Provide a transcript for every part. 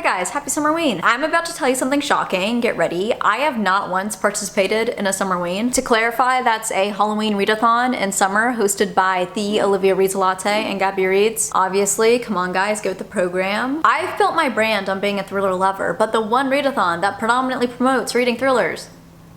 guys, happy Summerween. I'm about to tell you something shocking, get ready. I have not once participated in a Summerween. To clarify, that's a Halloween readathon in summer hosted by the Olivia Reads a Latte and Gabby Reads. Obviously, come on guys, get with the program. I've built my brand on being a thriller lover, but the one readathon that predominantly promotes reading thrillers,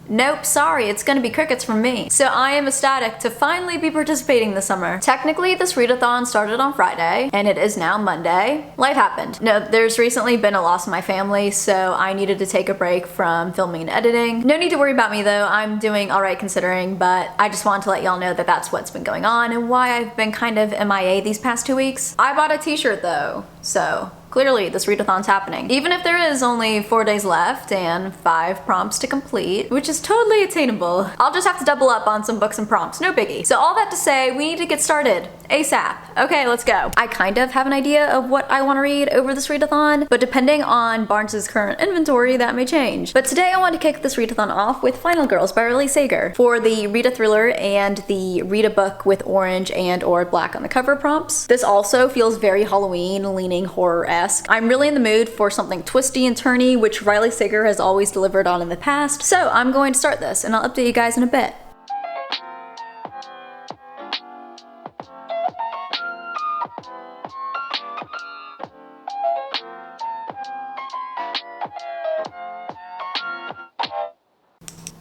nope, sorry, it's gonna be crickets from me. So I am ecstatic to finally be participating this summer. Technically, this readathon started on Friday, and it is now Monday. Life happened. No, there's recently been a loss in my family, so I needed to take a break from filming and editing. No need to worry about me though, I'm doing alright considering, but I just wanted to let y'all know that that's what's been going on and why I've been kind of MIA these past 2 weeks. I bought a t-shirt though, so clearly this readathon's happening. Even if there is only 4 days left and 5 prompts to complete, which is totally attainable, I'll just have to double up on some books and prompts, no biggie. So all that to say, we need to get started ASAP. Okay, let's go. I kind of have an idea of what I want to read over this readathon, but depending on Barnes's current inventory, that may change. But today I want to kick this readathon off with Final Girls by Riley Sager for the read a thriller and the read a book with orange and or black on the cover prompts. This also feels very Halloween-leaning horror-esque. I'm really in the mood for something twisty and turny, which Riley Sager has always delivered on in the past, so I'm going to start this and I'll update you guys in a bit.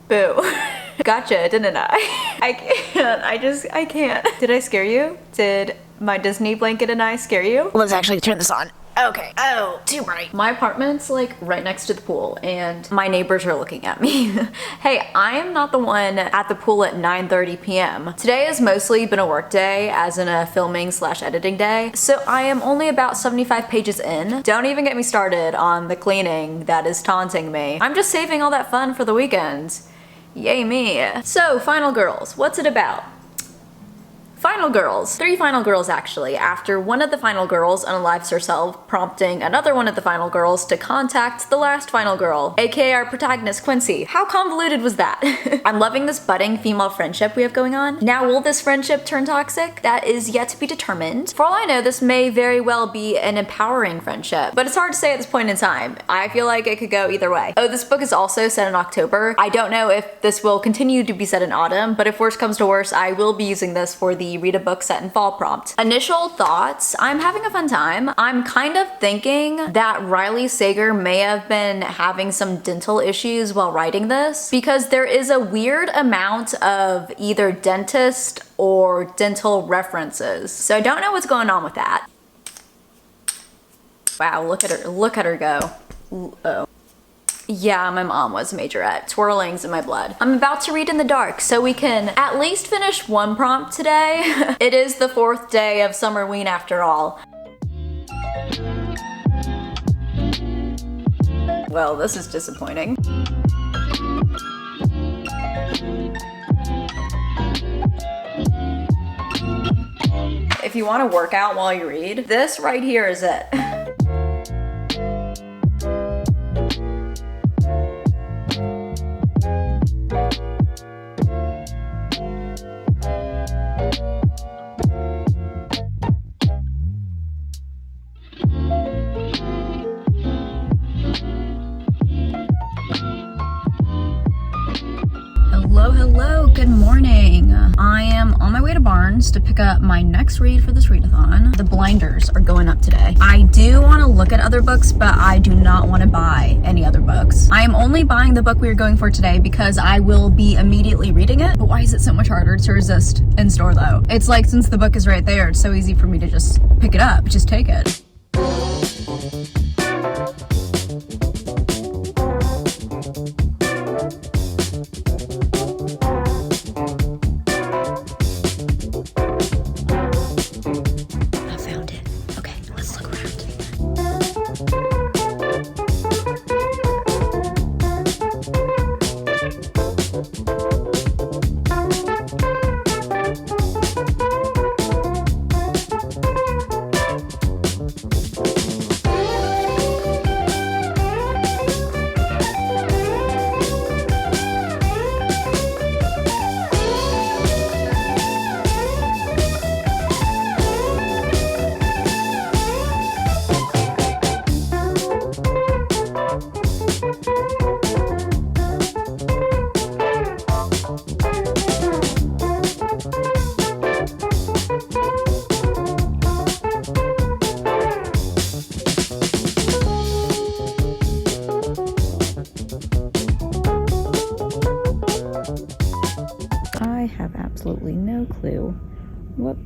Boo. Gotcha, didn't I? I can't. Did I scare you? Did my Disney blanket and I scare you? Let's actually turn this on. Okay. Oh, too bright. My apartment's like right next to the pool and my neighbors are looking at me. Hey, I am not the one at the pool at 9:30 p.m. Today has mostly been a work day, as in a filming/editing day, so I am only about 75 pages in. Don't even get me started on the cleaning that is taunting me. I'm just saving all that fun for the weekends. Yay me. So, Final Girls, what's it about? Final Girls. 3 Final Girls actually, after one of the Final Girls unalives herself, prompting another one of the Final Girls to contact the last Final Girl, aka our protagonist Quincy. How convoluted was that? I'm loving this budding female friendship we have going on. Now will this friendship turn toxic? That is yet to be determined. For all I know, this may very well be an empowering friendship, but it's hard to say at this point in time. I feel like it could go either way. Oh, this book is also set in October. I don't know if this will continue to be set in autumn, but if worse comes to worse, I will be using this for the read a book set in fall prompt. Initial thoughts, I'm having a fun time. I'm kind of thinking that Riley Sager may have been having some dental issues while writing this, because there is a weird amount of either dentist or dental references. So I don't know what's going on with that. Wow, look at her go. Oh. Yeah, my mom was a majorette. Twirling's in my blood. I'm about to read in the dark, so we can at least finish one prompt today. It is the 4th day of Summerween after all. Well, this is disappointing. If you want to work out while you read, this right here is it. Hello, good morning. I am on my way to Barnes to pick up my next read for this readathon. The blinders are going up today. I do want to look at other books, but I do not want to buy any other books. I am only buying the book we are going for today because I will be immediately reading it. But why is it so much harder to resist in store though? It's like, since the book is right there, it's so easy for me to just pick it up, just take it.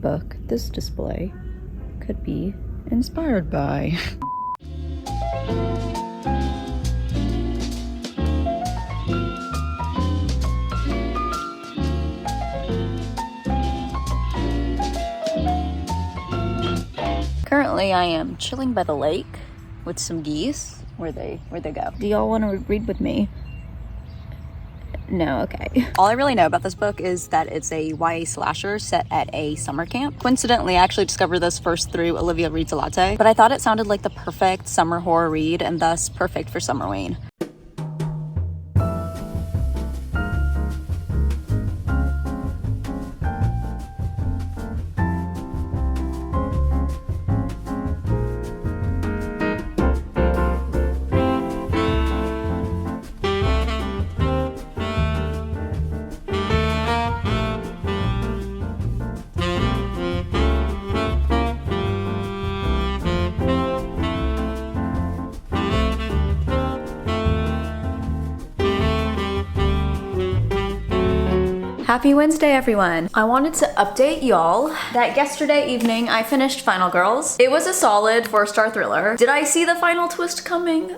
book this display could be inspired by. Currently, I am chilling by the lake with some geese. Where'd they go? Do y'all want to read with me? No, okay. All I really know about this book is that it's a YA slasher set at a summer camp. Coincidentally, I actually discovered this first through Olivia Reads a Latte, but I thought it sounded like the perfect summer horror read and thus perfect for Summerween. Happy Wednesday, everyone. I wanted to update y'all that yesterday evening I finished Final Girls. It was a solid 4-star thriller. Did I see the final twist coming?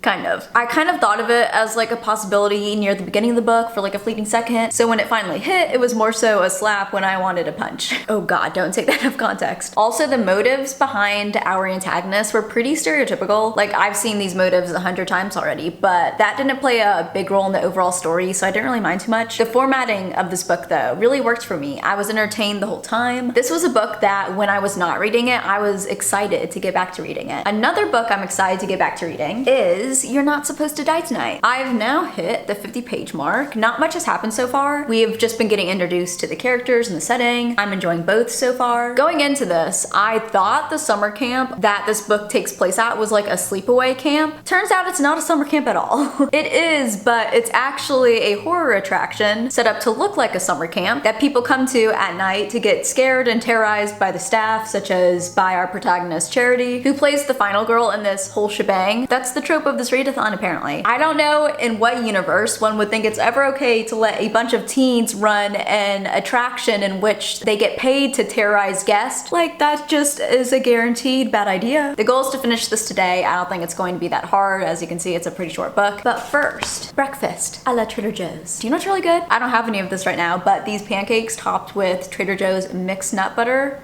Kind of. I kind of thought of it as like a possibility near the beginning of the book for like a fleeting second. So when it finally hit, it was more so a slap when I wanted a punch. Oh God, don't take that out of context. Also, the motives behind our antagonists were pretty stereotypical. Like, I've seen these motives 100 times already, but that didn't play a big role in the overall story, so I didn't really mind too much. The formatting of this book though really worked for me. I was entertained the whole time. This was a book that when I was not reading it, I was excited to get back to reading it. Another book I'm excited to get back to reading is You're Not Supposed to Die Tonight. I've now hit the 50-page mark. Not much has happened so far. We have just been getting introduced to the characters and the setting. I'm enjoying both so far. Going into this, I thought the summer camp that this book takes place at was like a sleepaway camp. Turns out it's not a summer camp at all. It is, but it's actually a horror attraction set up to look like a summer camp that people come to at night to get scared and terrorized by the staff, such as by our protagonist Charity, who plays the final girl in this whole shebang. That's the trope of this readathon, apparently. I don't know in what universe one would think it's ever okay to let a bunch of teens run an attraction in which they get paid to terrorize guests. Like, that just is a guaranteed bad idea. The goal is to finish this today. I don't think it's going to be that hard. As you can see, it's a pretty short book. But first, breakfast a la Trader Joe's. Do you know what's really good? I don't have any of this right now, but these pancakes topped with Trader Joe's mixed nut butter.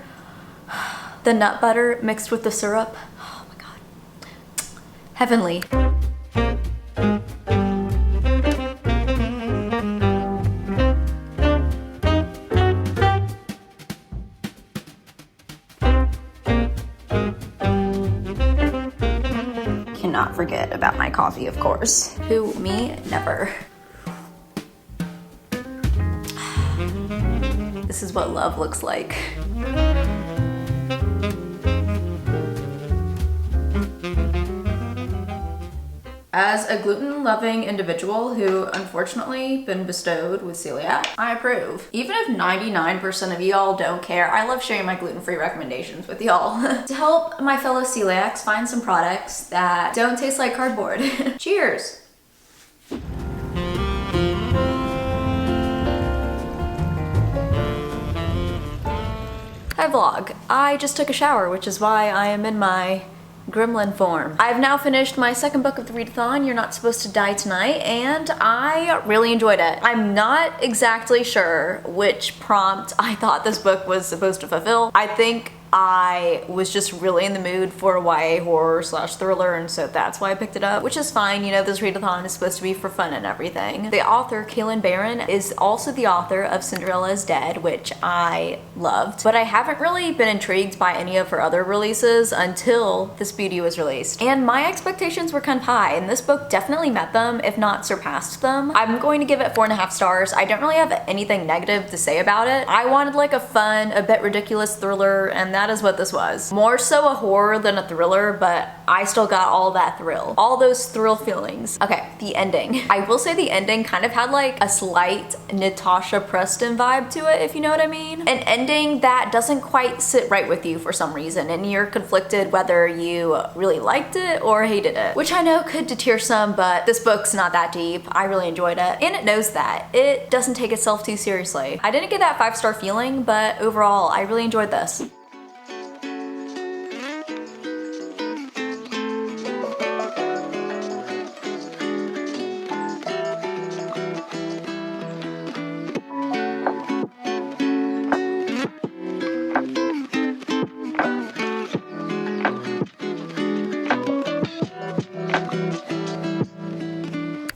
The nut butter mixed with the syrup. Oh my God. Heavenly. Cannot forget about my coffee, of course. Who, me? Never. This is what love looks like. As a gluten-loving individual who unfortunately been bestowed with celiac, I approve. Even if 99% of y'all don't care, I love sharing my gluten-free recommendations with y'all. To help my fellow celiacs find some products that don't taste like cardboard. Cheers! Hi vlog. I just took a shower, which is why I am in my gremlin form. I've now finished my second book of the readathon, You're Not Supposed to Die Tonight, and I really enjoyed it. I'm not exactly sure which prompt I thought this book was supposed to fulfill. I think I was just really in the mood for a YA horror slash thriller, and so that's why I picked it up, which is fine. You know, this readathon is supposed to be for fun and everything. The author, Kaylin Barron, is also the author of Cinderella is Dead, which I loved, but I haven't really been intrigued by any of her other releases until this beauty was released. And my expectations were kind of high, and this book definitely met them, if not surpassed them. I'm going to give it 4.5 stars. I don't really have anything negative to say about it. I wanted like a fun, a bit ridiculous thriller, and that that is what this was. More so a horror than a thriller, but I still got all that thrill. All those thrill feelings. Okay, the ending. I will say the ending kind of had like a slight Natasha Preston vibe to it, if you know what I mean. An ending that doesn't quite sit right with you for some reason, and you're conflicted whether you really liked it or hated it, which I know could deter some, but this book's not that deep. I really enjoyed it, and it knows that. It doesn't take itself too seriously. I didn't get that 5-star feeling, but overall, I really enjoyed this.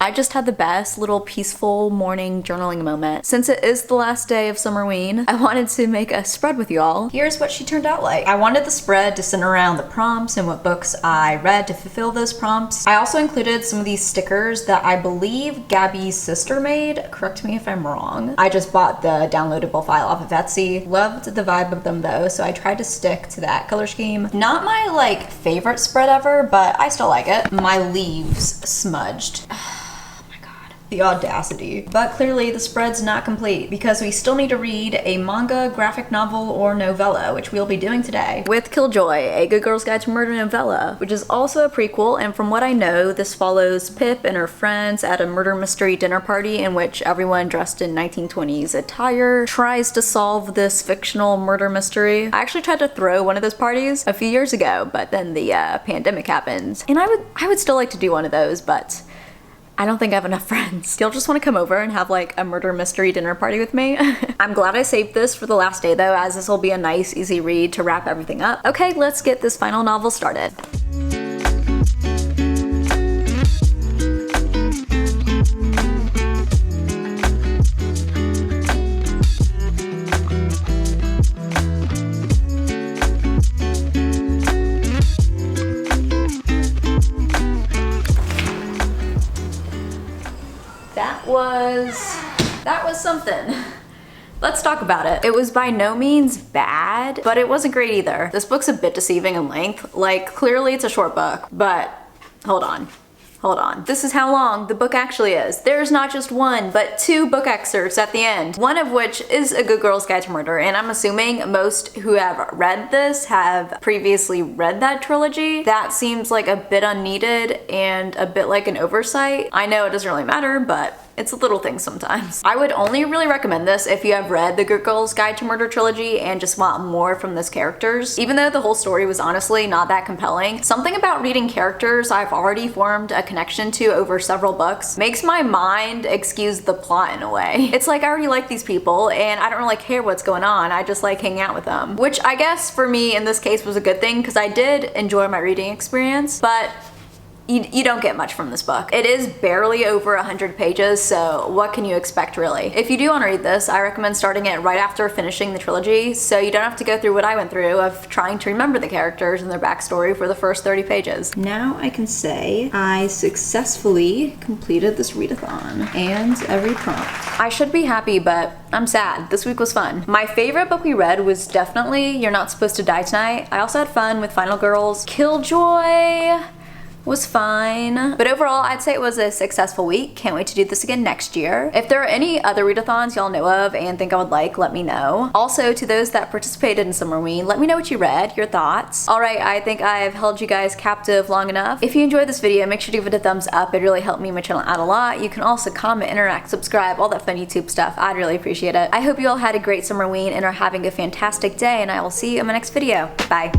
I just had the best little peaceful morning journaling moment. Since it is the last day of Summerween, I wanted to make a spread with y'all. Here's what she turned out like. I wanted the spread to center around the prompts and what books I read to fulfill those prompts. I also included some of these stickers that I believe Gabby's sister made. Correct me if I'm wrong. I just bought the downloadable file off of Etsy. Loved the vibe of them though, so I tried to stick to that color scheme. Not my like favorite spread ever, but I still like it. My leaves smudged. The audacity. But clearly the spread's not complete because we still need to read a manga, graphic novel, or novella, which we'll be doing today. With Killjoy, a Good Girl's Guide to Murder novella, which is also a prequel, and from what I know, this follows Pip and her friends at a murder mystery dinner party in which everyone dressed in 1920s attire tries to solve this fictional murder mystery. I actually tried to throw one of those parties a few years ago, but then the pandemic happened. And I would still like to do one of those, but I don't think I have enough friends. You'll just want to come over and have like a murder mystery dinner party with me. I'm glad I saved this for the last day though, as this will be a nice, easy read to wrap everything up. Okay, let's get this final novel started. That was something. Let's talk about it. It was by no means bad, but it wasn't great either. This book's a bit deceiving in length. Like, clearly it's a short book, but hold on. This is how long the book actually is. There's not just one, but 2 book excerpts at the end, one of which is A Good Girl's Guide to Murder, and I'm assuming most who have read this have previously read that trilogy. That seems like a bit unneeded and a bit like an oversight. I know it doesn't really matter, but it's a little thing sometimes. I would only really recommend this if you have read the Good Girl's Guide to Murder trilogy and just want more from those characters. Even though the whole story was honestly not that compelling, something about reading characters I've already formed a connection to over several books makes my mind excuse the plot in a way. It's like I already like these people and I don't really care what's going on. I just like hanging out with them. Which I guess for me in this case was a good thing because I did enjoy my reading experience, but you don't get much from this book. It is barely over 100 pages, so what can you expect really? If you do want to read this, I recommend starting it right after finishing the trilogy, so you don't have to go through what I went through of trying to remember the characters and their backstory for the first 30 pages. Now I can say I successfully completed this readathon and every prompt. I should be happy, but I'm sad. This week was fun. My favorite book we read was definitely You're Not Supposed to Die Tonight. I also had fun with Final Girls. Killjoy was fine. But overall, I'd say it was a successful week. Can't wait to do this again next year. If there are any other readathons y'all know of and think I would like, let me know. Also, to those that participated in Summerween, let me know what you read, your thoughts. Alright, I think I've held you guys captive long enough. If you enjoyed this video, make sure to give it a thumbs up. It really helped me and my channel out a lot. You can also comment, interact, subscribe, all that fun YouTube stuff. I'd really appreciate it. I hope you all had a great Summerween and are having a fantastic day, and I will see you in my next video. Bye.